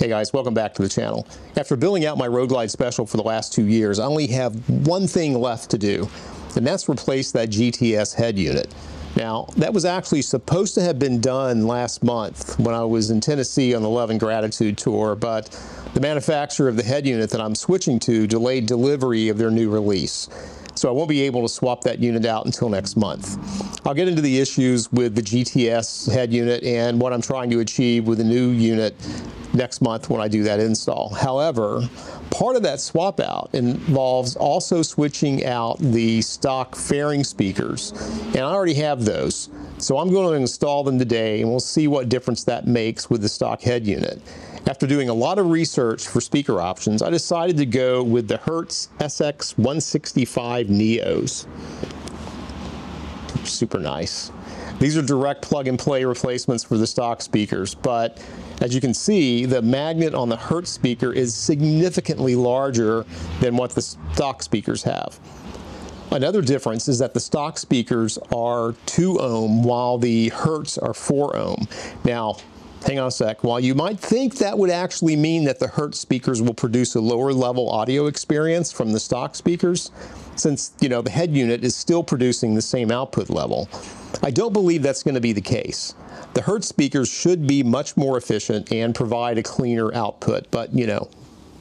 Hey guys, welcome back to the channel. After building out my Road Glide Special for the last 2 years, I only have one thing left to do, and that's replace that GTS head unit. Now, that was actually supposed to have been done last month when I was in Tennessee on the Love and Gratitude tour, but the manufacturer of the head unit that I'm switching to delayed delivery of their new release. So I won't be able to swap that unit out until next month. I'll get into the issues with the GTS head unit and what I'm trying to achieve with the new unit next month when I do that install. However, part of that swap out involves also switching out the stock fairing speakers, and I already have those. So I'm going to install them today, and we'll see what difference that makes with the stock head unit. After doing a lot of research for speaker options, I decided to go with the Hertz SX165 Neos. Super nice. These are direct plug-and-play replacements for the stock speakers, but as you can see, the magnet on the Hertz speaker is significantly larger than what the stock speakers have. Another difference is that the stock speakers are 2 ohm while the Hertz are 4 ohm. Now, hang on a sec. While you might think that would actually mean that the Hertz speakers will produce a lower level audio experience from the stock speakers, since, you know, the head unit is still producing the same output level, I don't believe that's going to be the case. The Hertz speakers should be much more efficient and provide a cleaner output, but, you know,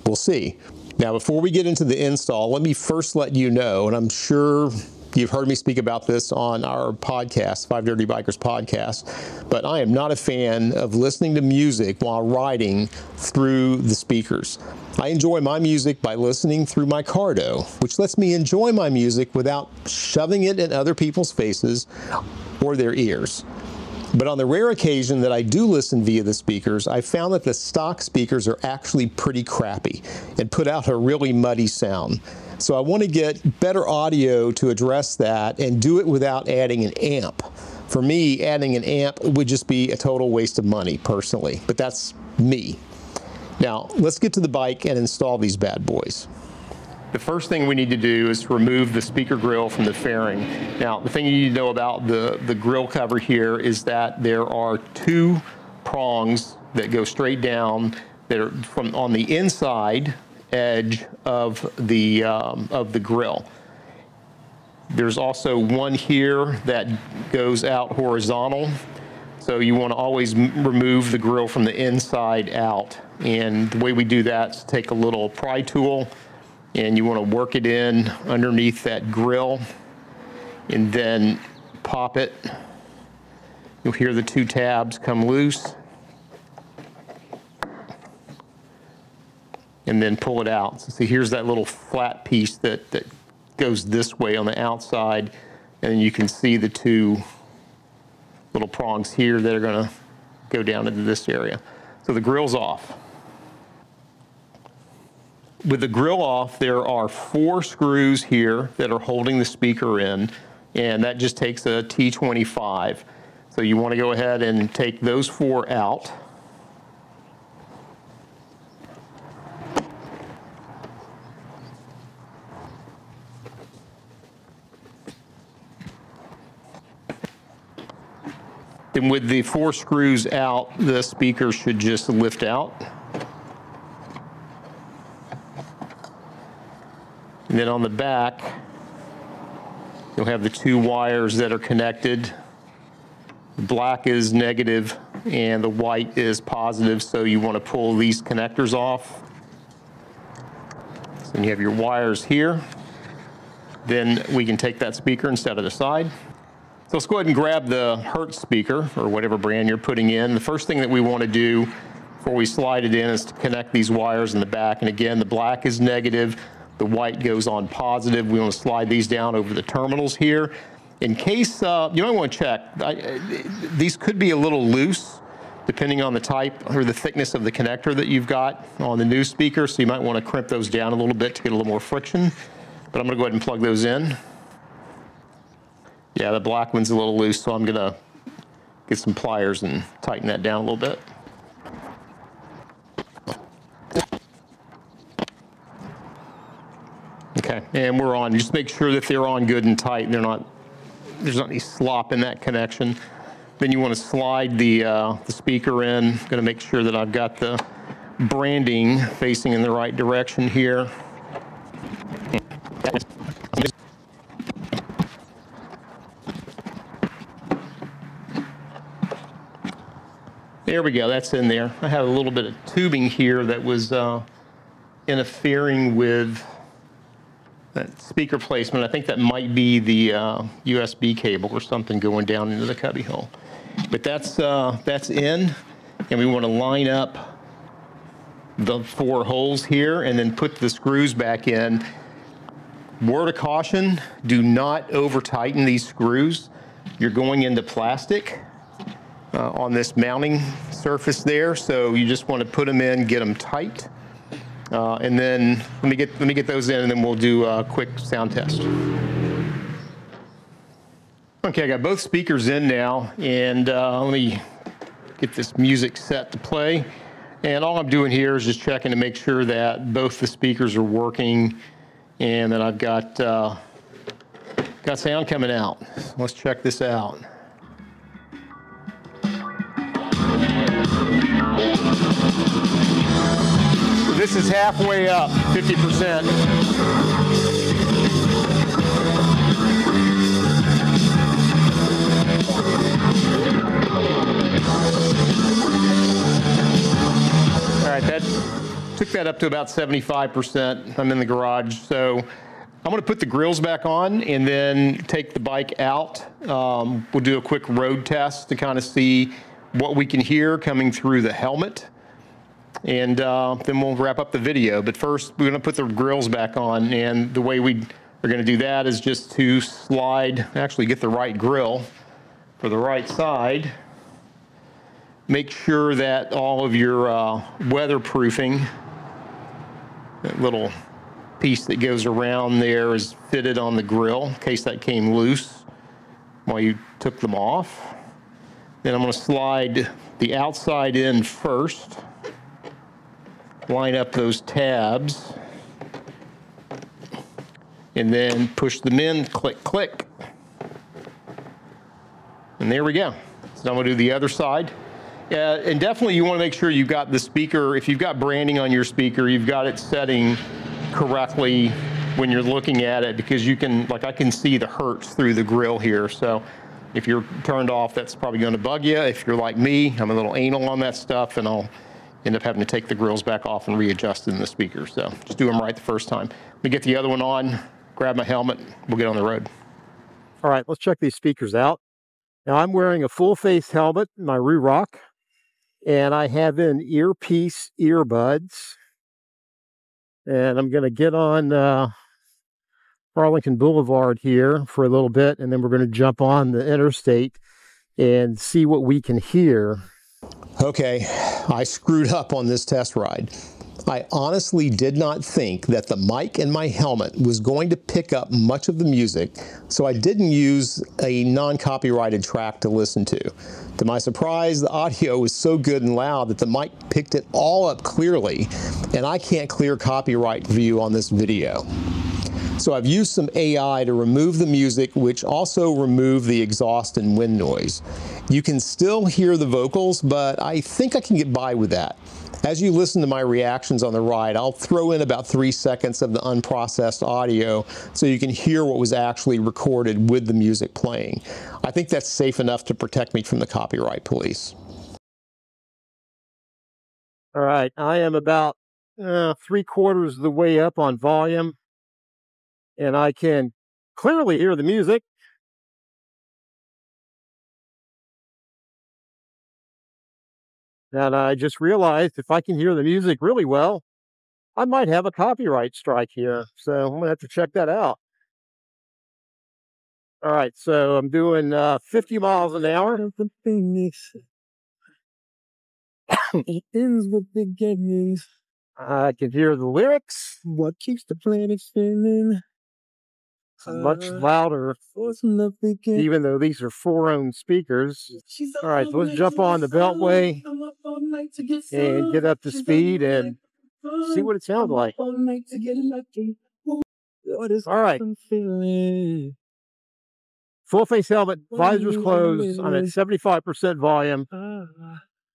we'll see. Now, before we get into the install, let me first let you know, and I'm sure you've heard me speak about this on our podcast, 5 Dirty Bikers podcast, but I am not a fan of listening to music while riding through the speakers. I enjoy my music by listening through my Cardo, which lets me enjoy my music without shoving it in other people's faces or their ears. But on the rare occasion that I do listen via the speakers, I found that the stock speakers are actually pretty crappy and put out a really muddy sound. So I want to get better audio to address that and do it without adding an amp. For me, adding an amp would just be a total waste of money personally, but that's me. Now, let's get to the bike and install these bad boys. The first thing we need to do is remove the speaker grill from the fairing. Now, the thing you need to know about the grill cover here is that there are 2 prongs that go straight down that are from on the inside edge of the grill. There's also one here that goes out horizontal. So you want to always remove the grill from the inside out. And the way we do that is take a little pry tool and you want to work it in underneath that grill and then pop it. You'll hear the 2 tabs come loose and then pull it out. So see, here's that little flat piece that goes this way on the outside, and you can see the 2 little prongs here that are going to go down into this area. So the grill's off. With the grill off, there are 4 screws here that are holding the speaker in, and that just takes a T25. So you want to go ahead and take those 4 out. Then with the 4 screws out, the speaker should just lift out. And then on the back, you'll have the 2 wires that are connected. The black is negative and the white is positive, so you want to pull these connectors off. So you have your wires here. Then we can take that speaker and set it aside. So let's go ahead and grab the Hertz speaker, or whatever brand you're putting in. The first thing that we want to do before we slide it in is to connect these wires in the back. And again, the black is negative, the white goes on positive. We want to slide these down over the terminals here. In case, you might want to check, these could be a little loose depending on the type or the thickness of the connector that you've got on the new speaker, so you might want to crimp those down a little bit to get a little more friction. But I'm going to go ahead and plug those in. Yeah, the black one's a little loose, so I'm going to get some pliers and tighten that down a little bit. Okay, and we're on. Just make sure that they're on good and tight. There's not any slop in that connection. Then you want to slide the speaker in. I'm going to make sure that I've got the branding facing in the right direction here. There we go, that's in there. I had a little bit of tubing here that was interfering with that speaker placement. I think that might be the USB cable or something going down into the cubby hole. But that's in, and we want to line up the 4 holes here and then put the screws back in. Word of caution, do not over tighten these screws. You're going into plastic on this mounting surface there, so you just want to put them in, get them tight, and then let me get those in, and then we'll do a quick sound test. Okay, I got both speakers in now, and let me get this music set to play. And all I'm doing here is just checking to make sure that both the speakers are working, and that I've got sound coming out. Let's check this out. This is halfway up, 50%. All right, that took that up to about 75%. I'm in the garage, so I'm going to put the grills back on and then take the bike out. We'll do a quick road test to kind of see what we can hear coming through the helmet. And then we'll wrap up the video. But first, we're going to put the grills back on, and the way we are going to do that is just to slide, actually get the right grill for the right side. Make sure that all of your weatherproofing, that little piece that goes around there, is fitted on the grill in case that came loose while you took them off. Then I'm going to slide the outside in first. Line up those tabs, and then push them in, click, click. And there we go. So I'm gonna do the other side. And definitely you wanna make sure you've got the speaker, if you've got branding on your speaker, you've got it setting correctly when you're looking at it, because you can, like I can see the Hertz through the grill here. So if you're turned off, that's probably gonna bug you. If you're like me, I'm a little anal on that stuff, and I'll end up having to take the grills back off and readjust in the speaker. So just do them right the first time. Let me get the other one on, grab my helmet, we'll get on the road. All right, let's check these speakers out. Now I'm wearing a full face helmet, my Rock, and I have in earpiece earbuds. And I'm gonna get on Arlington Boulevard here for a little bit, and then we're gonna jump on the interstate and see what we can hear. Okay, I screwed up on this test ride. I honestly did not think that the mic in my helmet was going to pick up much of the music, so I didn't use a non-copyrighted track to listen to. To my surprise, the audio was so good and loud that the mic picked it all up clearly, and I can't clear copyright view on this video. So I've used some AI to remove the music, which also remove the exhaust and wind noise. You can still hear the vocals, but I think I can get by with that. As you listen to my reactions on the ride, I'll throw in about 3 seconds of the unprocessed audio so you can hear what was actually recorded with the music playing. I think that's safe enough to protect me from the copyright police. All right, I am about 3/4 of the way up on volume, and I can clearly hear the music. And I just realized if I can hear the music really well, I might have a copyright strike here. So I'm going to have to check that out. All right, so I'm doing 50 miles an hour. It ends with beginnings. I can hear the lyrics. What keeps the planet spinning? Much louder, even though these are 4-ohm speakers. All right, so let's jump on the Beltway and get up to speed and see what it sounds like. All right. Full face helmet, visors closed. I'm at 75% volume,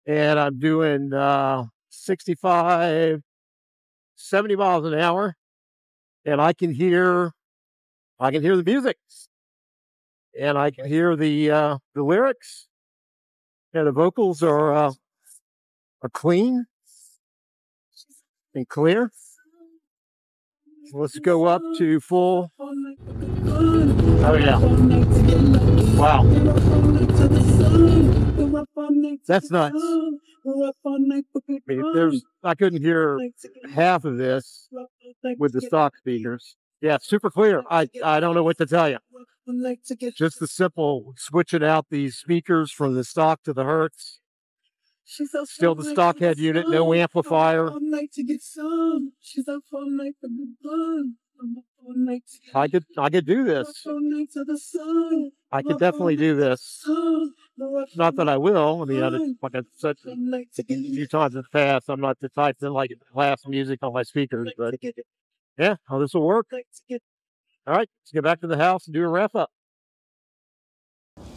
and I'm doing 65, 70 miles an hour, and I can hear the music, and I can hear the lyrics, and the vocals are clean and clear. So let's go up to full. Oh yeah! Wow, that's nuts. I couldn't hear half of this with the stock speakers. Yeah, super clear. I don't know what to tell you. Just the simple switching out these speakers from the stock to the Hertz. Still the stock head unit, no amplifier. I could do this. I could definitely do this. Not that I will. I mean, like I've said a few times in the past, I'm not the type that like class music on my speakers, but yeah, oh, this will work. All right, let's get back to the house and do a wrap up.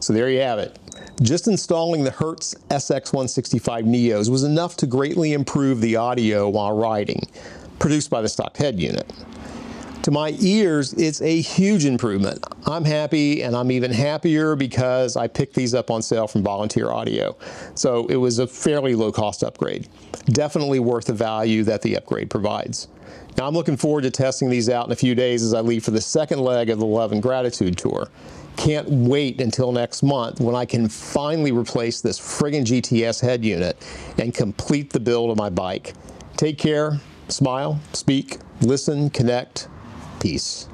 So there you have it. Just installing the Hertz SX165 Neos was enough to greatly improve the audio while riding, produced by the stock head unit. To my ears, it's a huge improvement. I'm happy, and I'm even happier because I picked these up on sale from Volunteer Audio. So it was a fairly low-cost upgrade. Definitely worth the value that the upgrade provides. Now I'm looking forward to testing these out in a few days as I leave for the second leg of the Love and Gratitude Tour. Can't wait until next month when I can finally replace this friggin' GTS head unit and complete the build of my bike. Take care, smile, speak, listen, connect. Peace.